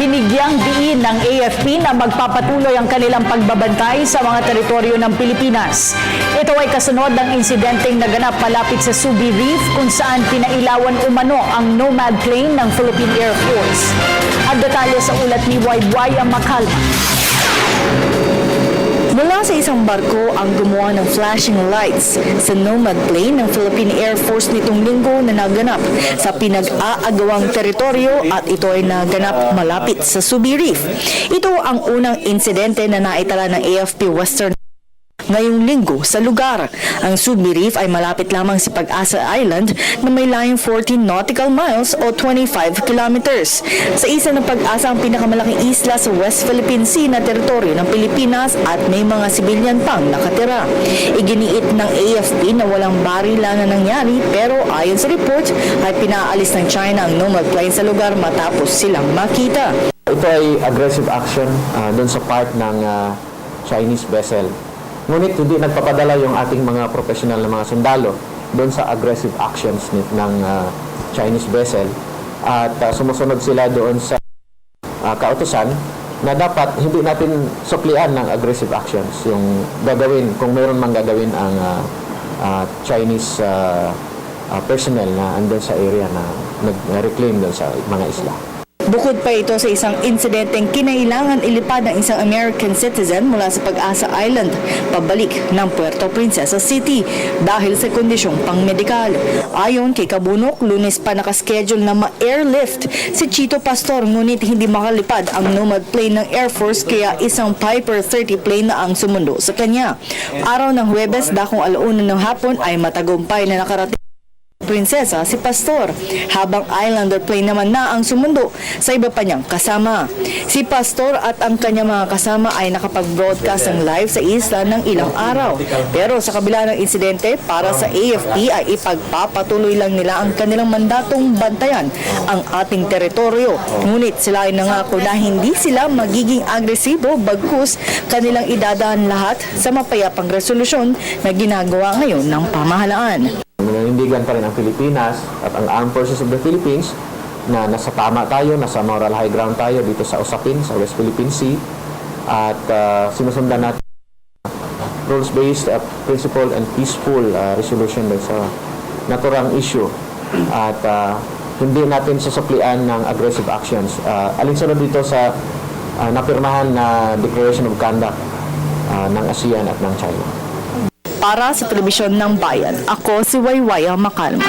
Binigyang diin ng AFP na magpapatuloy ang kanilang pagbabantay sa mga teritoryo ng Pilipinas. Ito ay kasunod ng insidenteng naganap malapit sa Subi Reef kung saan pinailawan umano ang Nomad plane ng Philippine Air Force. At detalye sa ulat ni YY Makalma. Mula sa isang barko ang gumawa ng flashing lights sa Nomad plane ng Philippine Air Force nitong linggo na naganap sa pinag-aagawang teritoryo at ito ay naganap malapit sa Subi Reef. Ito ang unang insidente na naitala ng AFP Western ngayong linggo sa lugar. Ang Subi Reef ay malapit lamang sa Pag-asa Island na may layong 14 nautical miles o 25 kilometers. Sa isa ng Pag-asa ang pinakamalaking isla sa West Philippine Sea na teritoryo ng Pilipinas at may mga sibilyan pang nakatira. Iginiit ng AFP na walang barilan na nangyari pero ayon sa report ay pinaalis ng China ang Nomad plane sa lugar matapos silang makita. Ito ay aggressive action doon sa part ng Chinese vessel. Ngunit hindi nagpapadala yung ating mga professional na mga sundalo doon sa aggressive actions ng Chinese vessel at sumusunod sila doon sa kautusan na dapat hindi natin suklian ng aggressive actions yung gagawin kung mayroon mang gagawin ang Chinese personnel na andun sa area na nag-reclaim doon sa mga isla. Bukod pa ito sa isang insidenteng kinailangan ilipad ng isang American citizen mula sa Pag-asa Island pabalik ng Puerto Princesa City dahil sa kondisyong pangmedikal. Ayon kay Kabunok, Lunes pa nakaschedule na ma-airlift si Chito Pastor ngunit hindi makalipad ang Nomad plane ng Air Force kaya isang Piper 30 plane na ang sumundo sa kanya. Araw ng Huwebes, dakong 1:00 ng hapon ay matagumpay na nakarating Prinsesa si Pastor, habang Islander plane naman na ang sumundo sa iba pa niyang kasama. Si Pastor at ang kanyang mga kasama ay nakapag-broadcast ng live sa isla ng ilang araw. Pero sa kabila ng insidente, para sa AFP ay ipagpapatuloy lang nila ang kanilang mandatong bantayan ang ating teritoryo. Ngunit sila ay nangako na hindi sila magiging agresibo bagkus kanilang idadaan lahat sa mapayapang resolusyon na ginagawa ngayon ng pamahalaan. Nanindigan pa rin ang Pilipinas at ang Armed Forces of the Philippines na nasa tama tayo, nasa moral high ground tayo dito sa usapin sa West Philippine Sea at sinusundan natin rules-based principle and peaceful resolution sa naturang issue at hindi natin susuklian ng aggressive actions. Alinsunod dito sa napirmahan na Declaration of Conduct ng ASEAN at ng China. Para sa Telebisyon ng Bayan, ako si YY Makalma.